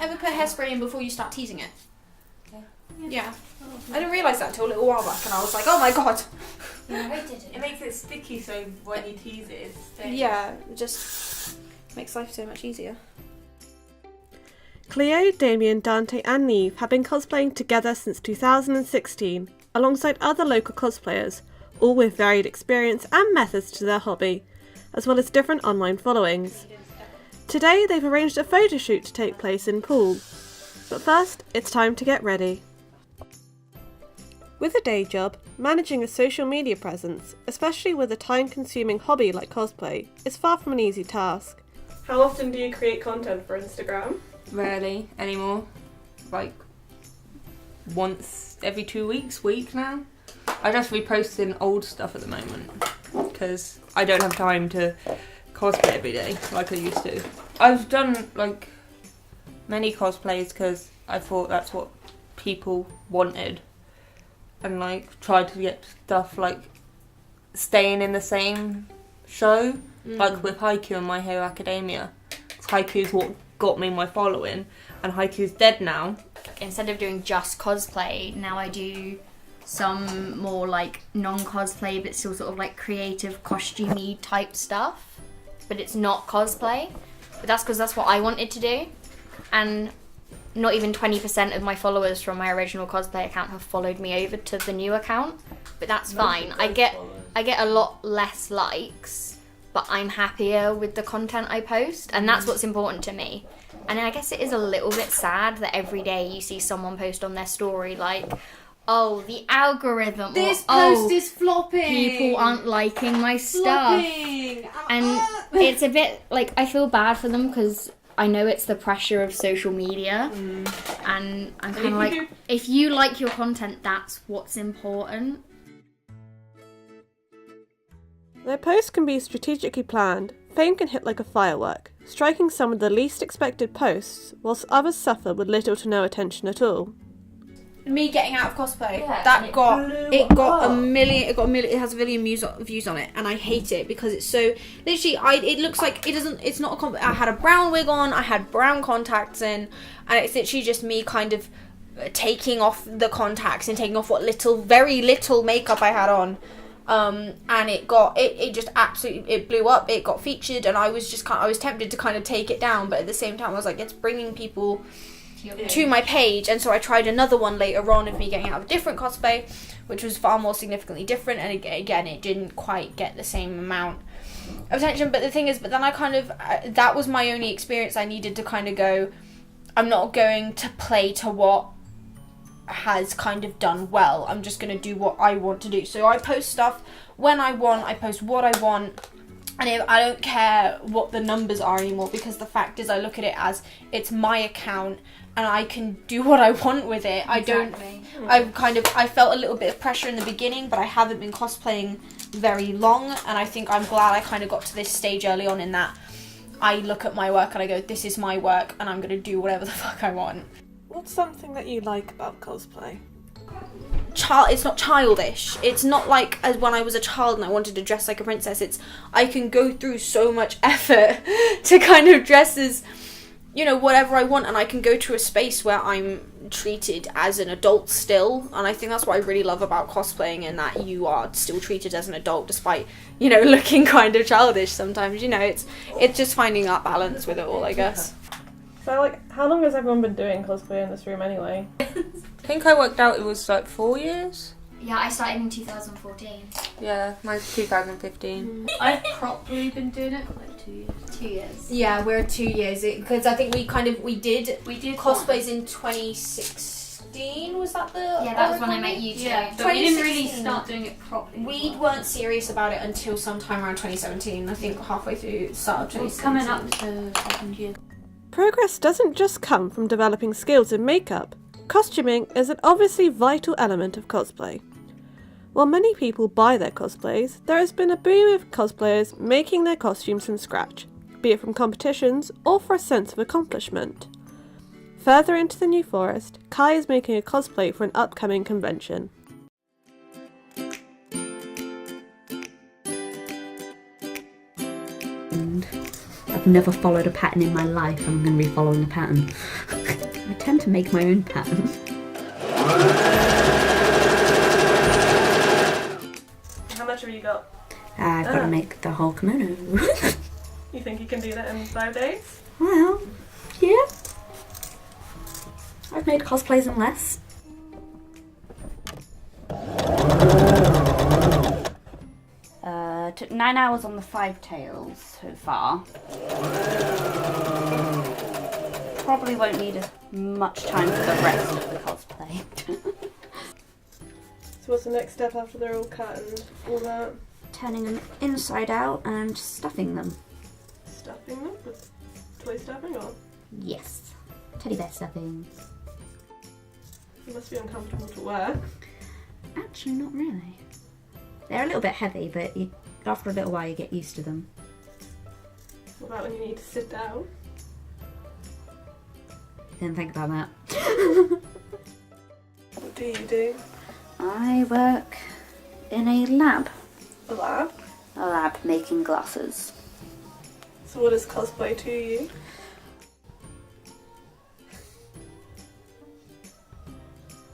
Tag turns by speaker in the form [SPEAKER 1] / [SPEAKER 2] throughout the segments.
[SPEAKER 1] ever put hairspray in before you start teasing it. Yeah. I didn't realise that until a little while back, and I was like, oh my god.
[SPEAKER 2] Yeah, I did it.
[SPEAKER 3] It makes it sticky, so when you tease it, it stays.
[SPEAKER 1] Yeah, it just makes life so much easier.
[SPEAKER 4] Cleo, Damien, Dante and Niamh have been cosplaying together since 2016, alongside other local cosplayers, all with varied experience and methods to their hobby, as well as different online followings. Today they've arranged a photo shoot to take place in Poole. But first, it's time to get ready. With a day job, managing a social media presence, especially with a time-consuming hobby like cosplay, is far from an easy task. How often do you create content for Instagram?
[SPEAKER 3] Rarely anymore. Like once every 2 weeks, week now. I just reposting old stuff at the moment because I don't have time to cosplay every day like I used to. I've done like many cosplays because I thought that's what people wanted, and like tried to get stuff like staying in the same show, like with Haikyuu and My Hero Academia. Haikyuu's what got me my following, and Haikyuu's dead now.
[SPEAKER 2] Instead of doing just cosplay, now I do some more like non-cosplay but still sort of like creative costumey type stuff, but it's not cosplay. But that's because that's what I wanted to do, and not even 20% of my followers from my original cosplay account have followed me over to the new account, but that's fine. I get a lot less likes, but I'm happier with the content I post, and that's what's important to me. And I guess it is a little bit sad that every day you see someone post on their story like, oh, the algorithm.
[SPEAKER 1] This
[SPEAKER 2] or,
[SPEAKER 1] post is flopping.
[SPEAKER 2] People aren't liking my stuff.
[SPEAKER 1] Flopping.
[SPEAKER 2] And it's a bit like, I feel bad for them because I know it's the pressure of social media. And I'm kind of like, if you like your content, that's what's important.
[SPEAKER 4] Their posts can be strategically planned. Fame can hit like a firework, striking some of the least expected posts, whilst others suffer with little to no attention at all.
[SPEAKER 1] Me getting out of cosplay,
[SPEAKER 2] Yeah,
[SPEAKER 1] that
[SPEAKER 2] it
[SPEAKER 1] got
[SPEAKER 2] blew
[SPEAKER 1] a million. It has a million views on it, and I hate it because it's so literally. It looks like it doesn't. It's not a. I had a brown wig on. I had brown contacts in, and it's literally just me kind of taking off the contacts and taking off what very little makeup I had on. And it just absolutely, it blew up. It got featured, and I was tempted to kind of take it down, but at the same time I was like, it's bringing people to my page. And so I tried another one later on of me getting out of a different cosplay, which was far more significantly different, and again it didn't quite get the same amount of attention. But the thing is, then I kind of that was my only experience. I needed to kind of go, I'm not going to play to what has kind of done well. I'm just going to do what I want to do. So I post stuff when I want, I post what I want, and I don't care what the numbers are anymore, because the fact is I look at it as it's my account and I can do what I want with it.
[SPEAKER 2] Exactly.
[SPEAKER 1] I felt a little bit of pressure in the beginning, but I haven't been cosplaying very long, and I think I'm glad I kind of got to this stage early on in that I look at my work and I go, this is my work and I'm going to do whatever the fuck I want.
[SPEAKER 4] What's something that you like about cosplay?
[SPEAKER 1] It's not childish. It's not like as when I was a child and I wanted to dress like a princess. I can go through so much effort to kind of dress as, whatever I want, and I can go to a space where I'm treated as an adult still. And I think that's what I really love about cosplaying, in that you are still treated as an adult despite, looking kind of childish sometimes. It's just finding that balance with it all, I guess.
[SPEAKER 4] So, how long has everyone been doing cosplay in this room anyway?
[SPEAKER 3] I think I worked out it was like 4 years.
[SPEAKER 2] Yeah, I started in 2014.
[SPEAKER 3] Yeah, mine's 2015.
[SPEAKER 5] I've probably been doing it for like 2 years.
[SPEAKER 2] 2 years.
[SPEAKER 1] Yeah, we're 2 years, because I think we did cosplays in 2016. Was that the?
[SPEAKER 2] Yeah, that was when I met you too.
[SPEAKER 5] Yeah, but we didn't really
[SPEAKER 1] 2016.
[SPEAKER 5] start doing it properly.
[SPEAKER 1] We weren't serious about it until sometime around 2017. I think halfway through the start of
[SPEAKER 5] It's
[SPEAKER 1] 2017.
[SPEAKER 5] coming up to 2nd year.
[SPEAKER 4] Progress doesn't just come from developing skills in makeup. Costuming is an obviously vital element of cosplay. While many people buy their cosplays, there has been a boom of cosplayers making their costumes from scratch, be it from competitions or for a sense of accomplishment. Further into the New Forest, Kai is making a cosplay for an upcoming convention.
[SPEAKER 6] I've never followed a pattern in my life. I'm going to be following a pattern.
[SPEAKER 2] I tend to make my own patterns.
[SPEAKER 4] How much have you got?
[SPEAKER 2] I've got to make the whole kimono.
[SPEAKER 4] You think you can do that in 5 days?
[SPEAKER 2] Well, yeah. I've made cosplays in less. Took 9 hours on the 5 tails so far. Probably won't need as much time for the rest of the cosplay.
[SPEAKER 4] So what's the next step after they're all cut and all that?
[SPEAKER 2] Turning them inside out and stuffing them.
[SPEAKER 4] Stuffing them with toy stuffing or?
[SPEAKER 2] Yes. Teddy bear stuffing.
[SPEAKER 4] It must be uncomfortable to wear.
[SPEAKER 2] Actually, not really. They're a little bit heavy, but after a little while you get used to them.
[SPEAKER 4] What about when you need to sit down?
[SPEAKER 2] Didn't think about that.
[SPEAKER 4] What do you do?
[SPEAKER 2] I work in a lab.
[SPEAKER 4] A lab?
[SPEAKER 2] A lab making glasses.
[SPEAKER 4] So what is cosplay to you?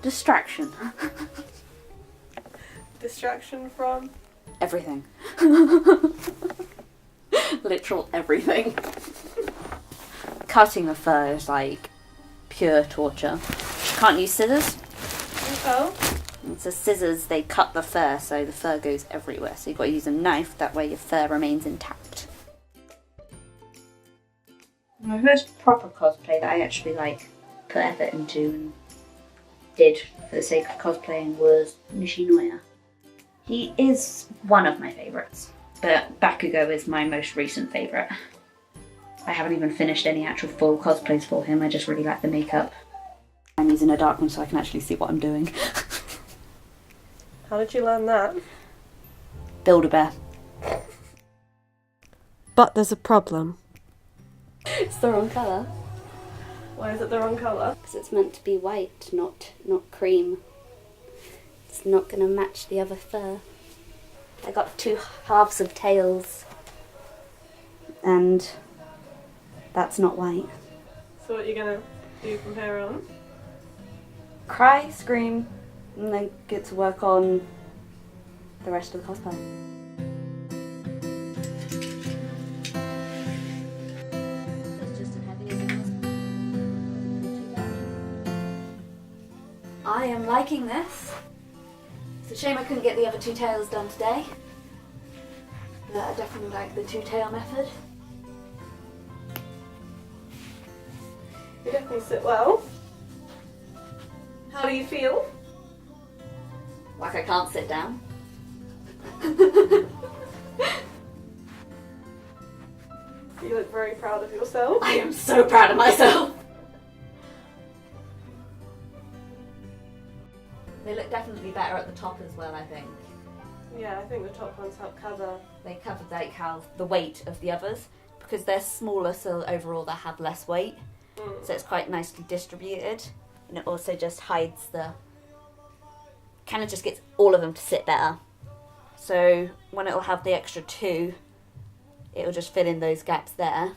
[SPEAKER 2] Distraction.
[SPEAKER 4] Distraction from?
[SPEAKER 2] Everything. Literal everything. Cutting the fur is like pure torture. Can't use scissors.
[SPEAKER 4] Oh.
[SPEAKER 2] And so scissors, they cut the fur, so the fur goes everywhere. So you've got to use a knife, that way your fur remains intact. My first proper cosplay that I actually put effort into and did for the sake of cosplaying was Nishinoya. He is one of my favourites, but Bakugo is my most recent favourite. I haven't even finished any actual full cosplays for him, I just really like the makeup. I'm using a dark one so I can actually see what I'm doing.
[SPEAKER 4] How did you learn that?
[SPEAKER 2] Build-A-Bear.
[SPEAKER 4] But there's a problem.
[SPEAKER 6] It's the wrong colour.
[SPEAKER 4] Why is it the wrong colour?
[SPEAKER 6] Because it's meant to be white, not cream. It's not going to match the other fur. I got 2 halves of tails. And that's not white.
[SPEAKER 4] So what are you gonna do from here on?
[SPEAKER 6] Cry, scream, and then get to work on the rest of the cosplay. I am liking this. It's a shame I couldn't get the other 2 tails done today. But I definitely like the 2-tail method.
[SPEAKER 4] You definitely sit well. How do you feel?
[SPEAKER 2] Like I can't sit down.
[SPEAKER 4] You look very proud of yourself.
[SPEAKER 2] I am so proud of myself. They look definitely better at the top as well, I think.
[SPEAKER 4] Yeah, I think the top ones help cover.
[SPEAKER 2] They cover the weight of the others because they're smaller, so overall they have less weight. So it's quite nicely distributed, and it also just hides kind of just gets all of them to sit better. So when it'll have the extra 2, it'll just fill in those gaps there,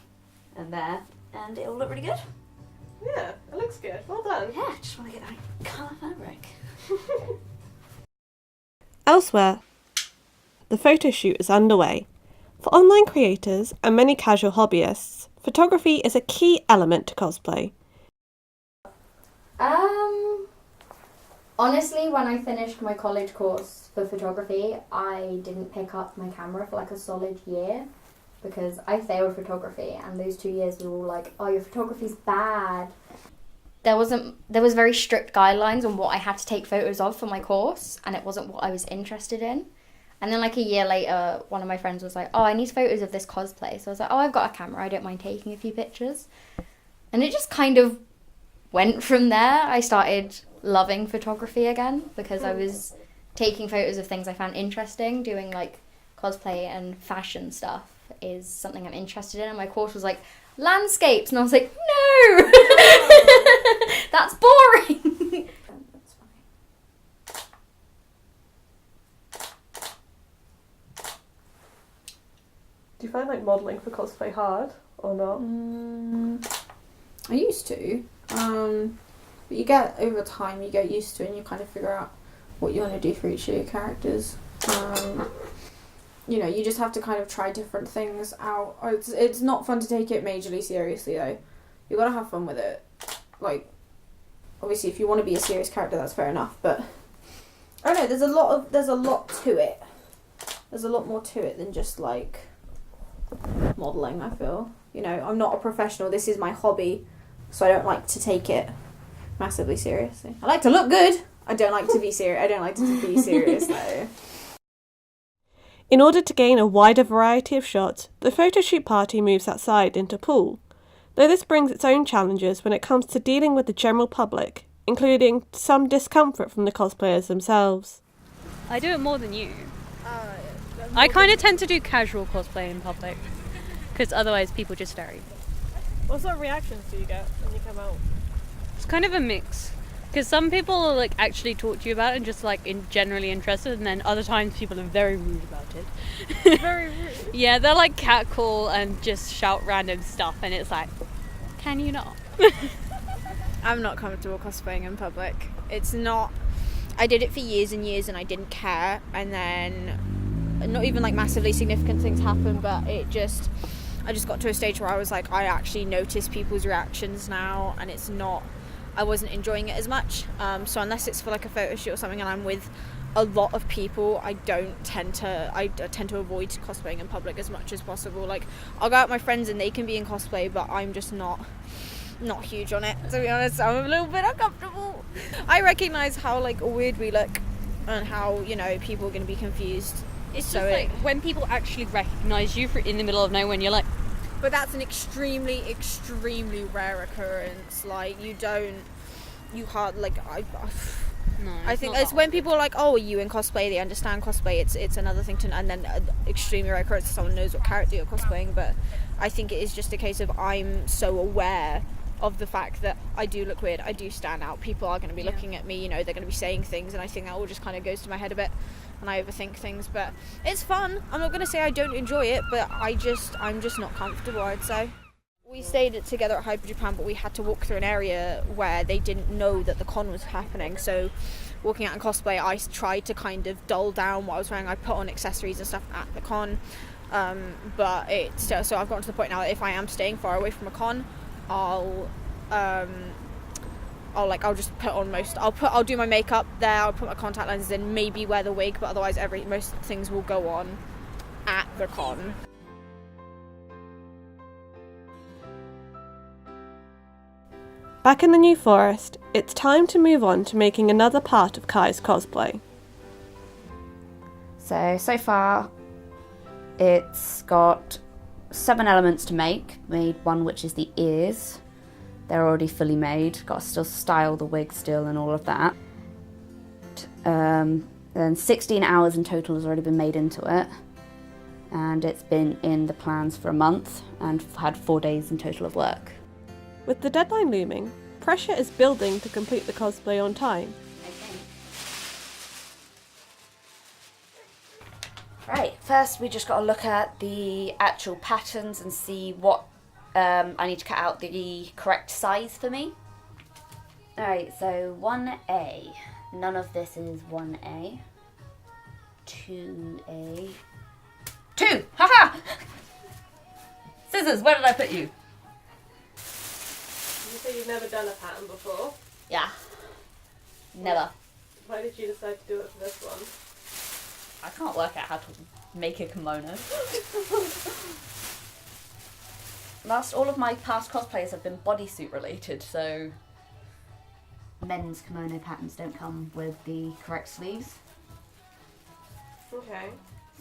[SPEAKER 2] and it'll look really good.
[SPEAKER 4] Yeah, it looks good. Well done.
[SPEAKER 2] Yeah, I just want to get that colour fabric.
[SPEAKER 4] Elsewhere, the photo shoot is underway. For online creators and many casual hobbyists, photography is a key element to cosplay.
[SPEAKER 5] Honestly, when I finished my college course for photography, I didn't pick up my camera for like a solid year because I failed photography, and those 2 years were all like, oh, your photography's bad. There was very strict guidelines on what I had to take photos of for my course, and it wasn't what I was interested in. And then like a year later, one of my friends was like, oh, I need photos of this cosplay. So I was like, oh, I've got a camera, I don't mind taking a few pictures. And it just kind of went from there. I started loving photography again because I was taking photos of things I found interesting. Doing like cosplay and fashion stuff is something I'm interested in. And my course was like, landscapes. And I was like, no, that's boring.
[SPEAKER 4] Do you find like modelling for cosplay hard or not?
[SPEAKER 5] I used to.
[SPEAKER 1] But you get, over time, you get used to it and you kind of figure out what you want to do for each of your characters. You know, you just have to kind of try different things out. It's not fun to take it majorly seriously, though. You gotta have fun with it. Like, obviously, if you want to be a serious character, that's fair enough. But I don't know. There's a lot to it. There's a lot more to it than just like modeling. I feel. You know, I'm not a professional. This is my hobby, so I don't like to take it massively seriously. I like to look good. I don't like to be serious. I don't like to be serious though.
[SPEAKER 4] In order to gain a wider variety of shots, the photo shoot party moves outside into pool, though this brings its own challenges when it comes to dealing with the general public, including some discomfort from the cosplayers themselves.
[SPEAKER 7] I do it more than you. I kind of tend to do casual cosplay in public, because otherwise people just stare at you.
[SPEAKER 4] What sort of reactions do you get when you come out?
[SPEAKER 7] It's kind of a mix. Because some people will like actually talk to you about it and just like generally interested, and then other times people are very rude about it.
[SPEAKER 4] Very rude.
[SPEAKER 7] Yeah, they're like catcall and just shout random stuff, and it's like, can you not?
[SPEAKER 1] I'm not comfortable cosplaying in public. It's not. I did it for years and years and I didn't care, and then not even like massively significant things happened, but I just got to a stage where I was like, I actually notice people's reactions now, and it's not. I wasn't enjoying it as much, so unless it's for like a photo shoot or something and I'm with a lot of people, I tend to avoid cosplaying in public as much as possible. Like, I'll go out with my friends and they can be in cosplay, but I'm just not huge on it, to be honest. I'm a little bit uncomfortable. I recognise how like weird we look and how, you know, people are going to be confused.
[SPEAKER 7] It's so just like when people actually recognise you in the middle of nowhere and you're like,
[SPEAKER 1] but that's an extremely, extremely rare occurrence. Like, I think it's when people are like, oh, are you in cosplay? They understand cosplay. It's another thing and then extremely rare occurrence, someone knows what character you're cosplaying. But I think it is just a case of I'm so aware of the fact that I do look weird, I do stand out. People are going to be looking at me, you know, they're going to be saying things, and I think that all just kind of goes to my head a bit. And I overthink things, but it's fun. I'm not going to say I don't enjoy it, but I'm just not comfortable, I'd say. We stayed together at Hyper Japan, but we had to walk through an area where they didn't know that the con was happening, so walking out in cosplay, I tried to kind of dull down what I was wearing. I put on accessories and stuff at the con, but so I've gotten to the point now that if I am staying far away from a con, I'll just put on I'll do my makeup there, I'll put my contact lenses in, maybe wear the wig, but otherwise most things will go on at the con.
[SPEAKER 4] Back in the New Forest, it's time to move on to making another part of Kai's cosplay.
[SPEAKER 6] So far it's got 7 elements to make. Made one, which is the ears. They're already fully made. Got to still style the wig still and all of that. Then 16 hours in total has already been made into it. And it's been in the plans for a month and had 4 days in total of work.
[SPEAKER 4] With the deadline looming, pressure is building to complete the cosplay on time.
[SPEAKER 6] Right, first we just got to look at the actual patterns and see what I need to cut out the correct size for me. Alright, so 1A. None of this is 1A. 2A. 2! Haha! Scissors, where did I put you?
[SPEAKER 4] You say you've never done a pattern before?
[SPEAKER 6] Yeah. Never.
[SPEAKER 4] Why did you decide to do it for this one?
[SPEAKER 6] I can't work out how to make a kimono. All of my past cosplays have been bodysuit related, so men's kimono patterns don't come with the correct sleeves.
[SPEAKER 4] Okay.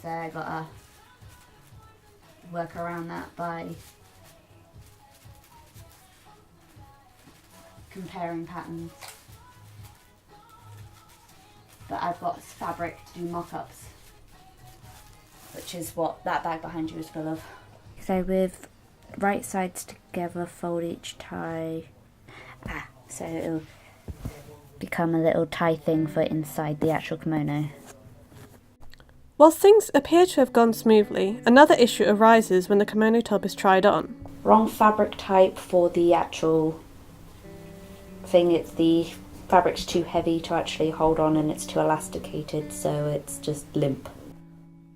[SPEAKER 6] So I gotta work around that by comparing patterns. But I've got fabric to do mock-ups, which is what that bag behind you is full of. So with right sides together, fold each tie. So it'll become a little tie thing for inside the actual kimono.
[SPEAKER 4] Whilst things appear to have gone smoothly, another issue arises when the kimono top is tried on.
[SPEAKER 6] Wrong fabric type for the actual thing, the fabric's too heavy to actually hold on and it's too elasticated, so it's just limp.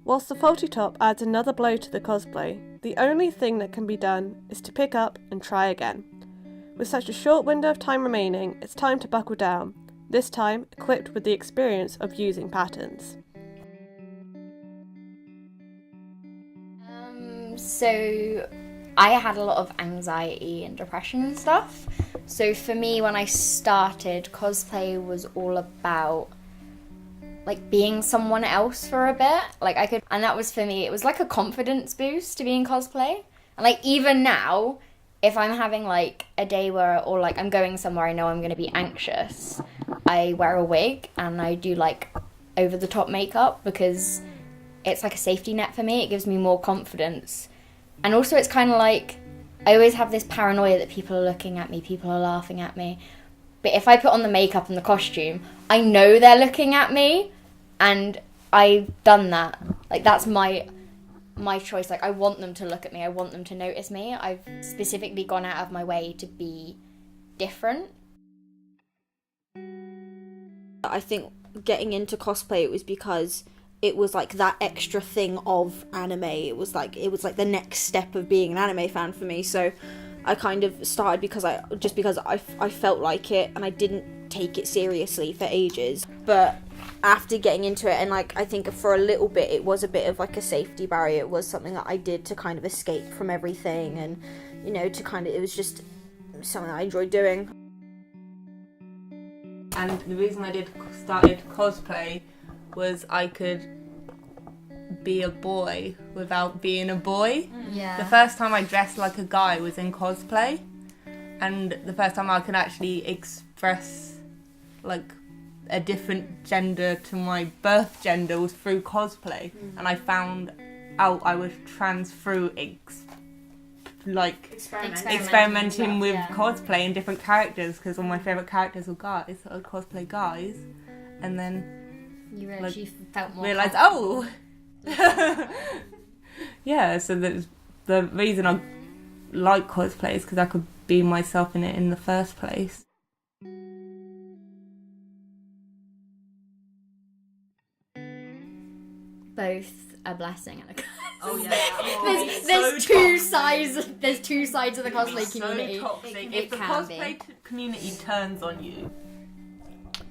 [SPEAKER 4] Whilst the faulty top adds another blow to the cosplay, the only thing that can be done is to pick up and try again. With such a short window of time remaining, it's time to buckle down, this time equipped with the experience of using patterns.
[SPEAKER 2] So I had a lot of anxiety and depression and stuff. So for me, when I started, cosplay was all about like being someone else for a bit. Like I could, and that was for me, it was like a confidence boost to be in cosplay. And like even now, if I'm having like a day where, or like I'm going somewhere I know I'm going to be anxious, I wear a wig and I do like over the top makeup because it's like a safety net for me. It gives me more confidence. And also it's kind of like, I always have this paranoia that people are looking at me, people are laughing at me. But if I put on the makeup and the costume, I know they're looking at me, and I've done that. Like that's my choice. Like I want them to look at me, I want them to notice me. I've specifically gone out of my way to be different.
[SPEAKER 1] I think getting into cosplay, it was because it was like that extra thing of anime. It was like the next step of being an anime fan for me. So I kind of started because I felt like it, and I didn't take it seriously for ages. But after getting into it, and like I think for a little bit it was a bit of like a safety barrier. It was something that I did to kind of escape from everything, and you know, to kind of, it was just something that I enjoyed doing.
[SPEAKER 3] And the reason I started cosplay was I could be a boy without being a boy.
[SPEAKER 2] Yeah.
[SPEAKER 3] The first time I dressed like a guy was in cosplay, and the first time I could actually express like a different gender to my birth gender was through cosplay. And I found out I was trans through experimenting with cosplay and different characters, because all my favourite characters were guys, so I would cosplay guys, and then
[SPEAKER 2] You realised you felt more
[SPEAKER 3] realised,
[SPEAKER 2] comfortable.
[SPEAKER 3] yeah, so the reason I like cosplay is because I could be myself in it in the first place.
[SPEAKER 2] Both a blessing and a curse.
[SPEAKER 3] Oh yeah.
[SPEAKER 2] There's two sides. There's two sides of the cosplay
[SPEAKER 3] It's
[SPEAKER 2] community.
[SPEAKER 3] So toxic.
[SPEAKER 2] It
[SPEAKER 3] If the
[SPEAKER 2] can
[SPEAKER 3] cosplay community turns on you,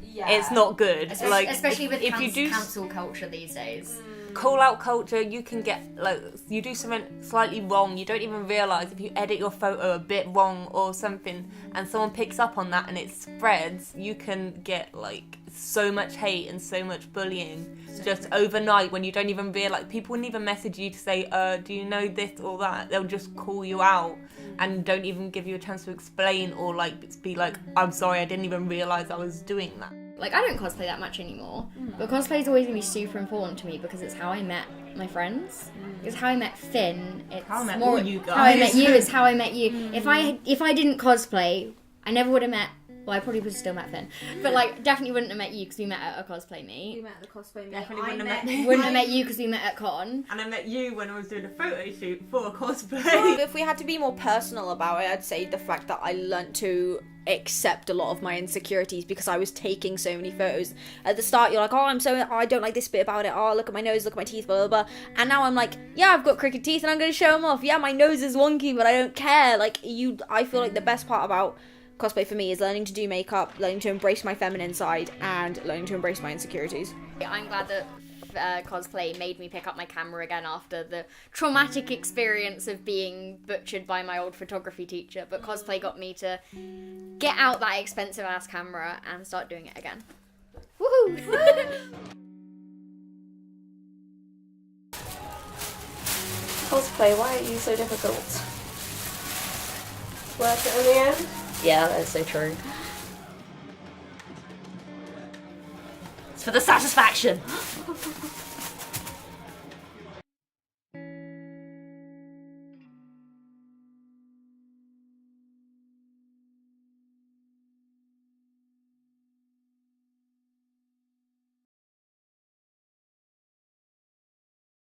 [SPEAKER 1] Yeah.
[SPEAKER 3] it's not good.
[SPEAKER 2] Especially with
[SPEAKER 3] if you do
[SPEAKER 2] cancel culture these days.
[SPEAKER 3] call out culture, you can get like, you do something slightly wrong, you don't even realise, if you edit your photo a bit wrong or something and someone picks up on that and it spreads, you can get like so much hate and so much bullying just overnight when you don't even realise. People wouldn't even message you to say, do you know this or that? They'll just call you out and don't even give you a chance to explain or like be like, I'm sorry, I didn't even realise I was doing that.
[SPEAKER 2] Like, I don't cosplay that much anymore, but cosplay's always going to be super important to me because it's how I met my friends. It's how I met Finn. It's
[SPEAKER 3] How I met
[SPEAKER 2] more
[SPEAKER 3] all you guys.
[SPEAKER 2] how I met you. It's how I met you. If I didn't cosplay, I never would have met. Well, I probably would have still met Finn, but like definitely wouldn't have met you because we met at a cosplay meet.
[SPEAKER 1] We met at the cosplay meet.
[SPEAKER 3] Definitely wouldn't have met
[SPEAKER 2] Wouldn't have met you because we met at con.
[SPEAKER 3] And I met you when I was doing a photo shoot for a cosplay.
[SPEAKER 1] If we had to be more personal about it, I'd say the fact that I learnt to accept a lot of my insecurities because I was taking so many photos. At the start, you're like, I don't like this bit about it. Oh, look at my nose, look at my teeth, blah, blah, blah. And now I'm like, yeah, I've got crooked teeth and I'm going to show them off. Yeah, my nose is wonky, but I don't care. Like, I feel like the best part about cosplay for me is learning to do makeup, learning to embrace my feminine side, and learning to embrace my insecurities.
[SPEAKER 2] I'm glad that cosplay made me pick up my camera again after the traumatic experience of being butchered by my old photography teacher, but cosplay got me to get out that expensive ass camera and start doing it again. Woohoo!
[SPEAKER 6] Cosplay, why are you so difficult?
[SPEAKER 4] Worth it in the end?
[SPEAKER 6] Yeah, that's so true.
[SPEAKER 8] It's for the satisfaction.